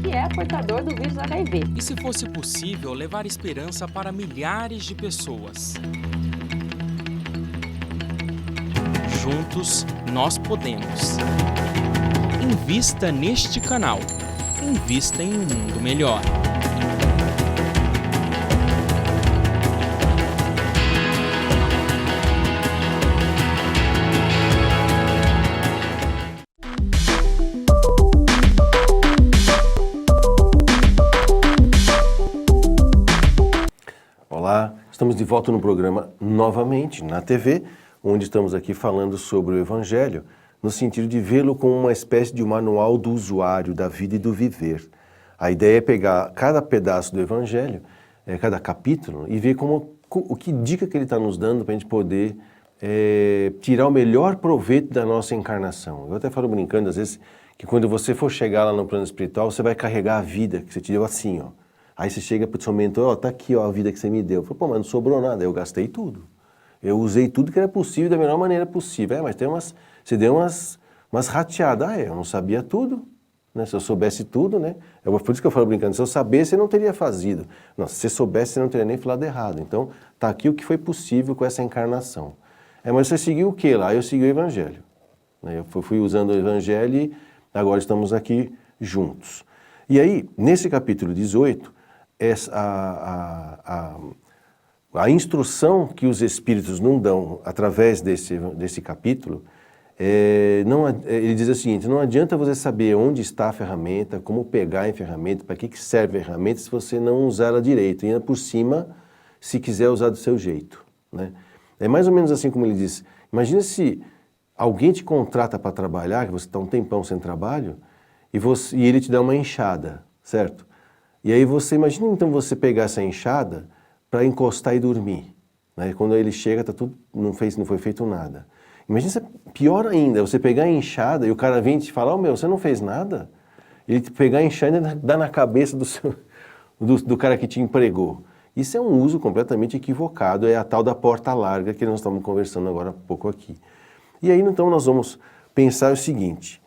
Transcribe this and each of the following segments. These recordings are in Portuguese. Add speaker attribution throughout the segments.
Speaker 1: que é portador do vírus HIV.
Speaker 2: E se fosse possível levar esperança para milhares de pessoas? Juntos, nós podemos. Invista neste canal. Invista em um mundo melhor.
Speaker 3: Olá, estamos de volta no programa novamente, na TV, onde estamos aqui falando sobre o Evangelho, no sentido de vê-lo como uma espécie de manual do usuário, da vida e do viver. A ideia é pegar cada pedaço do Evangelho, cada capítulo, e ver o que dica que ele está nos dando para a gente poder tirar o melhor proveito da nossa encarnação. Eu até falo brincando, às vezes, que quando você for chegar lá no plano espiritual, você vai carregar a vida que você te deu assim, ó. Aí você chega para o seu mentor, tá aqui ó, a vida que você me deu. Eu falo, pô, mas não sobrou nada, eu gastei tudo. Eu usei tudo que era possível da melhor maneira possível. Mas você deu umas rateadas. Eu não sabia tudo, né? Se eu soubesse tudo, né? Por isso que eu falo brincando, se eu soubesse, eu não teria fazido. Não, se você soubesse, você não teria nem falado errado. Então, tá aqui o que foi possível com essa encarnação. Mas você seguiu o que lá? Eu segui o Evangelho. Eu fui usando o Evangelho e agora estamos aqui juntos. E aí, nesse capítulo 18, a instrução que os Espíritos nos dão através desse capítulo, ele diz o seguinte, não adianta você saber onde está a ferramenta, como pegar a ferramenta, para que serve a ferramenta se você não usar ela direito, e ainda por cima, se quiser usar do seu jeito. Né? É mais ou menos assim como ele diz, imagina se alguém te contrata para trabalhar, que você está um tempão sem trabalho, e ele te dá uma enxada, certo? E aí imagina então você pegar essa enxada para encostar e dormir. Né? Quando ele chega, tá tudo, não foi feito nada. Imagina, pior ainda, você pegar a enxada e o cara vem te falar, você não fez nada? Ele pegar a enxada e dar na cabeça do cara que te empregou. Isso é um uso completamente equivocado, é a tal da porta larga que nós estamos conversando agora há pouco aqui. E aí então nós vamos pensar o seguinte,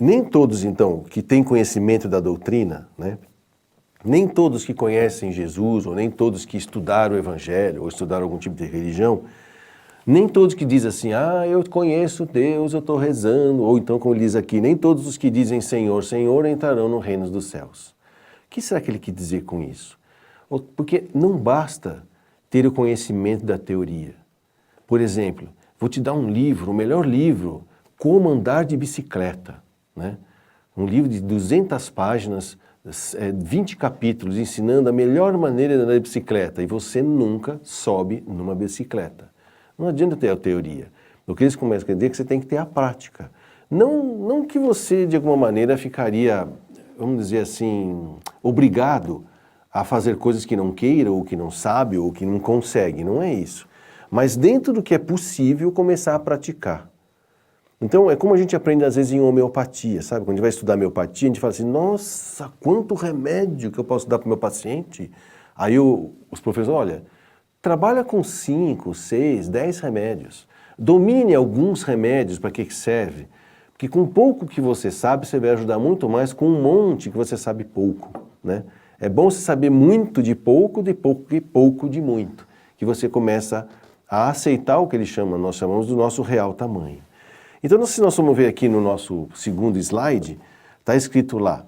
Speaker 3: nem todos então que têm conhecimento da doutrina, né? Nem todos que conhecem Jesus, ou nem todos que estudaram o Evangelho, ou estudaram algum tipo de religião, nem todos que dizem assim, eu conheço Deus, eu estou rezando, ou então como ele diz aqui, nem todos os que dizem Senhor, Senhor entrarão no reino dos céus. O que será que ele quer dizer com isso? Porque não basta ter o conhecimento da teoria. Por exemplo, vou te dar um livro, o melhor livro, Como Andar de Bicicleta, né? Um livro de 200 páginas, 20 capítulos ensinando a melhor maneira de andar de bicicleta e você nunca sobe numa bicicleta. Não adianta ter a teoria. O que eles começam a dizer é que você tem que ter a prática. Não que você, de alguma maneira, ficaria, vamos dizer assim, obrigado a fazer coisas que não queira, ou que não sabe, ou que não consegue. Não é isso. Mas dentro do que é possível, começar a praticar. Então, é como a gente aprende às vezes em homeopatia, sabe? Quando a gente vai estudar homeopatia, a gente fala assim, nossa, quanto remédio que eu posso dar para o meu paciente? Aí os professores, olha, trabalha com 5, 6, 10 remédios. Domine alguns remédios para que serve. Porque com pouco que você sabe, você vai ajudar muito mais com um monte que você sabe pouco. Né? É bom você saber muito de pouco e pouco de muito. Que você começa a aceitar o que nós chamamos do nosso real tamanho. Então, se nós vamos ver aqui no nosso segundo slide, está escrito lá,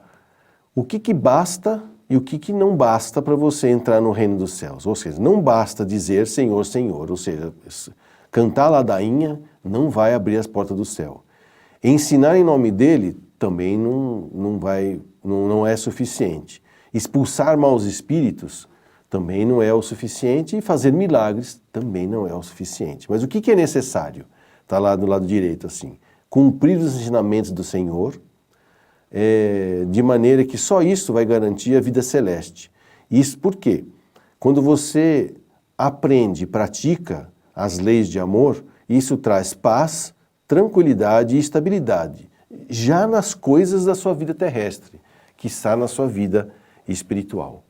Speaker 3: o que basta e o que não basta para você entrar no reino dos céus. Ou seja, não basta dizer Senhor, Senhor, ou seja, cantar a ladainha não vai abrir as portas do céu. Ensinar em nome dele também não é suficiente. Expulsar maus espíritos também não é o suficiente e fazer milagres também não é o suficiente. Mas o que é necessário? Está lá do lado direito assim, cumprir os ensinamentos do Senhor, de maneira que só isso vai garantir a vida celeste. Isso por quê? Quando você aprende e pratica as leis de amor, isso traz paz, tranquilidade e estabilidade, já nas coisas da sua vida terrestre, que está na sua vida espiritual.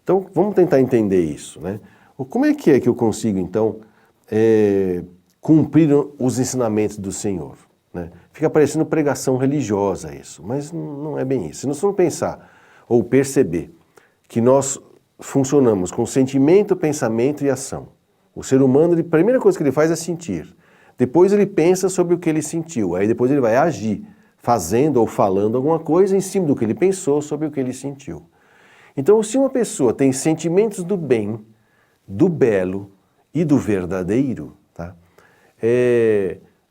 Speaker 3: Então, vamos tentar entender isso, né? Como é que eu consigo, então, cumprir os ensinamentos do Senhor? Né? Fica parecendo pregação religiosa isso, mas não é bem isso. Se nós formos pensar ou perceber que nós funcionamos com sentimento, pensamento e ação. O ser humano, a primeira coisa que ele faz é sentir. Depois ele pensa sobre o que ele sentiu. Aí depois ele vai agir, fazendo ou falando alguma coisa em cima do que ele pensou sobre o que ele sentiu. Então, se uma pessoa tem sentimentos do bem, do belo e do verdadeiro, tá?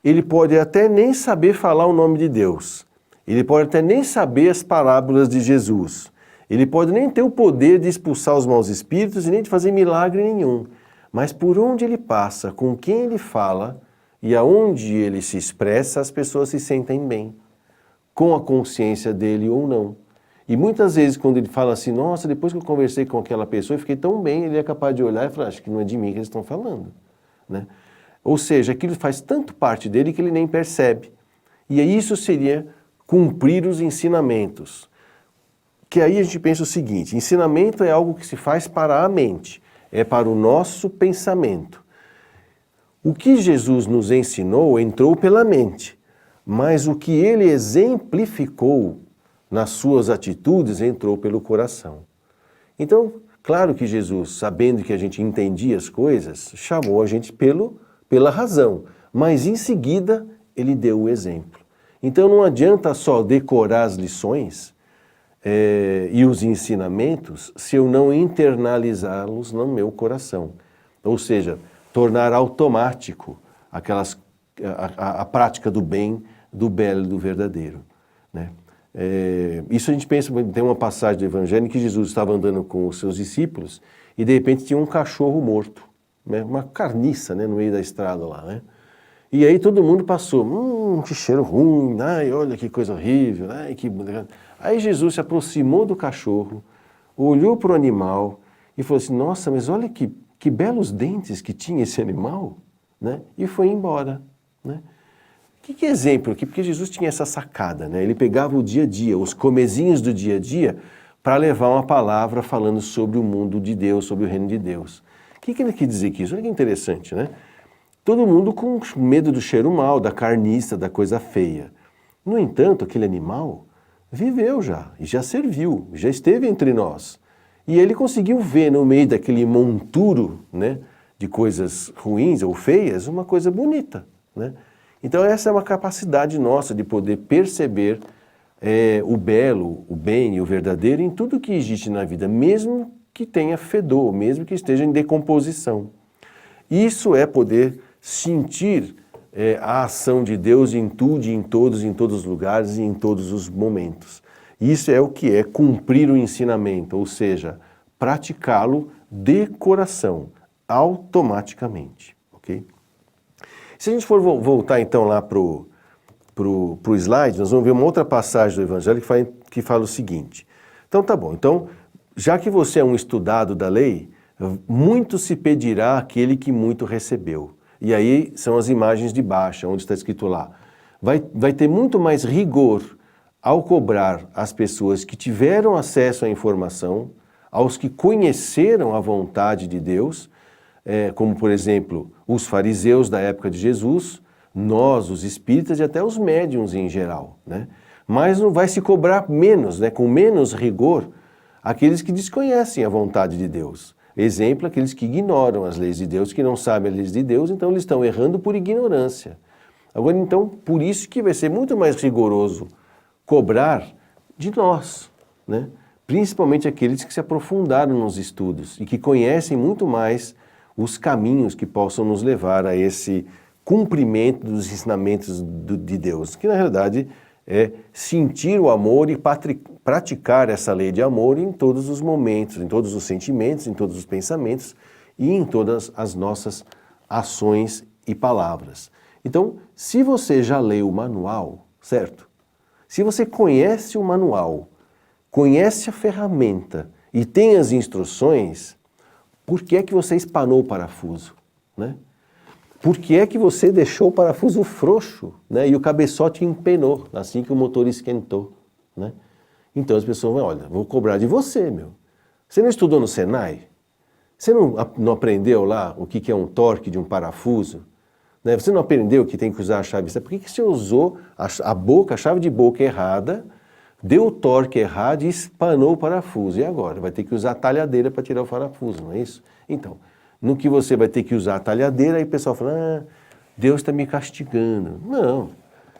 Speaker 3: Ele pode até nem saber falar o nome de Deus. Ele pode até nem saber as parábolas de Jesus. Ele pode nem ter o poder de expulsar os maus espíritos e nem de fazer milagre nenhum. Mas por onde ele passa, com quem ele fala e aonde ele se expressa, as pessoas se sentem bem, com a consciência dele ou não. E muitas vezes quando ele fala assim, nossa, depois que eu conversei com aquela pessoa, eu fiquei tão bem, ele é capaz de olhar e falar, acho que não é de mim que eles estão falando, né? Ou seja, aquilo faz tanto parte dele que ele nem percebe. E aí isso seria cumprir os ensinamentos. Que aí a gente pensa o seguinte, ensinamento é algo que se faz para a mente, é para o nosso pensamento. O que Jesus nos ensinou entrou pela mente, mas o que ele exemplificou nas suas atitudes entrou pelo coração. Então, claro que Jesus, sabendo que a gente entendia as coisas, chamou a gente pela razão, mas em seguida ele deu o exemplo. Então não adianta só decorar as lições e os ensinamentos se eu não internalizá-los no meu coração. Ou seja, tornar automático a prática do bem, do belo e do verdadeiro, né? Isso a gente pensa, tem uma passagem do Evangelho em que Jesus estava andando com os seus discípulos e de repente tinha um cachorro morto, né? Uma carniça, né, no meio da estrada lá, né? E aí todo mundo passou, que cheiro ruim, ai, olha que coisa horrível, ai, que... Aí Jesus se aproximou do cachorro, olhou para o animal e falou assim, nossa, mas olha que belos dentes que tinha esse animal, né? E foi embora, né? Que exemplo aqui? Porque Jesus tinha essa sacada, né? Ele pegava o dia a dia, os comezinhos do dia a dia, para levar uma palavra falando sobre o mundo de Deus, sobre o reino de Deus. O que ele quer dizer com isso? Olha que interessante, né? Todo mundo com medo do cheiro mau, da carniça, da coisa feia. No entanto, aquele animal viveu já, e já serviu, já esteve entre nós. E ele conseguiu ver no meio daquele monturo, né, de coisas ruins ou feias, uma coisa bonita, né? Então essa é uma capacidade nossa de poder perceber o belo, o bem e o verdadeiro em tudo que existe na vida, mesmo que tenha fedor, mesmo que esteja em decomposição. Isso é poder sentir a ação de Deus em tudo, em todos os lugares e em todos os momentos. Isso é o que é cumprir o ensinamento, ou seja, praticá-lo de coração, automaticamente, ok? Se a gente for voltar então lá pro slide, nós vamos ver uma outra passagem do Evangelho que fala o seguinte. Então tá bom, então já que você é um estudado da lei, muito se pedirá àquele que muito recebeu. E aí são as imagens de baixo, onde está escrito lá. Vai ter muito mais rigor ao cobrar as pessoas que tiveram acesso à informação, aos que conheceram a vontade de Deus, como por exemplo os fariseus da época de Jesus, nós, os espíritas e até os médiuns em geral, né? Mas não vai se cobrar menos, né, com menos rigor, aqueles que desconhecem a vontade de Deus. Exemplo, aqueles que ignoram as leis de Deus, que não sabem as leis de Deus, então eles estão errando por ignorância. Agora então, por isso que vai ser muito mais rigoroso cobrar de nós, né? Principalmente aqueles que se aprofundaram nos estudos e que conhecem muito mais os caminhos que possam nos levar a esse cumprimento dos ensinamentos de Deus, que na realidade é sentir o amor e praticar essa lei de amor em todos os momentos, em todos os sentimentos, em todos os pensamentos e em todas as nossas ações e palavras. Então, se você já leu o manual, certo? Se você conhece o manual, conhece a ferramenta e tem as instruções, por que é que você espanou o parafuso, né? Por que é que você deixou o parafuso frouxo, né? E o cabeçote empenou, assim que o motor esquentou, né? Então as pessoas vão, olha, vou cobrar de você, meu. Você não estudou no Senai? Você não aprendeu lá o que é um torque de um parafuso? Né? Você não aprendeu que tem que usar a chave certa? Por que você usou a chave de boca errada, deu o torque errado e espanou o parafuso? E agora? Vai ter que usar a talhadeira para tirar o parafuso, não é isso? Então, no que você vai ter que usar a talhadeira, aí o pessoal fala, Deus está me castigando. Não,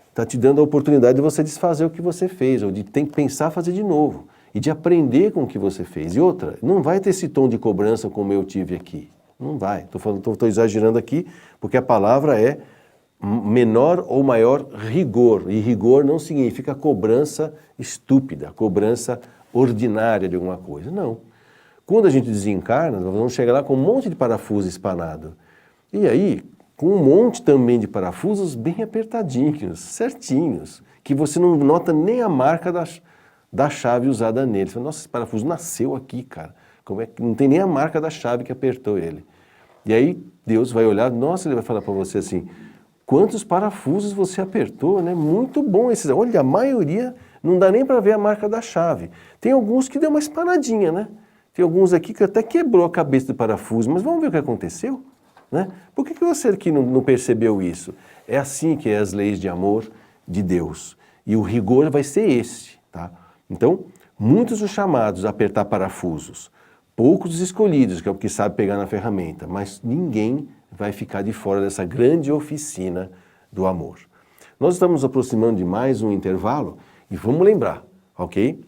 Speaker 3: está te dando a oportunidade de você desfazer o que você fez, ou de pensar fazer de novo, e de aprender com o que você fez. E outra, não vai ter esse tom de cobrança como eu tive aqui. Não vai. Estou exagerando aqui, porque a palavra é menor ou maior rigor. E rigor não significa cobrança estúpida, cobrança ordinária de alguma coisa. Não. Quando a gente desencarna, nós vamos chegar lá com um monte de parafuso espanado. E aí, com um monte também de parafusos bem apertadinhos, certinhos, que você não nota nem a marca da chave usada nele. Você fala, nossa, esse parafuso nasceu aqui, cara. Como é que não tem nem a marca da chave que apertou ele? E aí Deus vai olhar, nossa, ele vai falar para você assim, quantos parafusos você apertou, né? Muito bom esses. Olha, a maioria não dá nem para ver a marca da chave. Tem alguns que deu uma espanadinha, né? Tem alguns aqui que até quebrou a cabeça do parafuso, mas vamos ver o que aconteceu, né? Por que você aqui não percebeu isso? É assim que é as leis de amor de Deus. E o rigor vai ser esse, tá? Então, muitos os chamados a apertar parafusos, poucos os escolhidos, que é o que sabe pegar na ferramenta, mas ninguém vai ficar de fora dessa grande oficina do amor. Nós estamos nos aproximando de mais um intervalo e vamos lembrar, ok?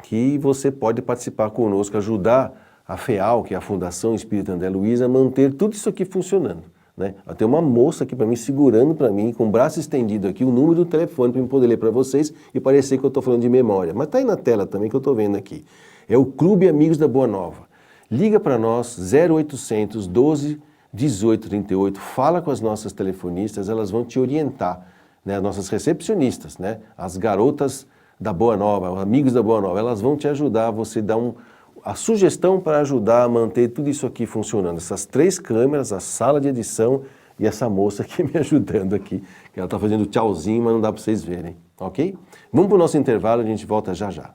Speaker 3: Que você pode participar conosco, ajudar a FEAL, que é a Fundação Espírita André Luiz, a manter tudo isso aqui funcionando. Né? Tem uma moça aqui para mim, segurando para mim, com o braço estendido aqui, o número do telefone para eu poder ler para vocês e parecer que eu estou falando de memória. Mas está aí na tela também que eu estou vendo aqui. É o Clube Amigos da Boa Nova. Liga para nós, 0800 12 18 38, fala com as nossas telefonistas, elas vão te orientar, né? As nossas recepcionistas, né? As garotas da Boa Nova, os amigos da Boa Nova, elas vão te ajudar, você dá a sugestão para ajudar a manter tudo isso aqui funcionando. Essas 3 câmeras, a sala de edição e essa moça aqui me ajudando aqui, que ela está fazendo tchauzinho, mas não dá para vocês verem, ok? Vamos para o nosso intervalo, a gente volta já já.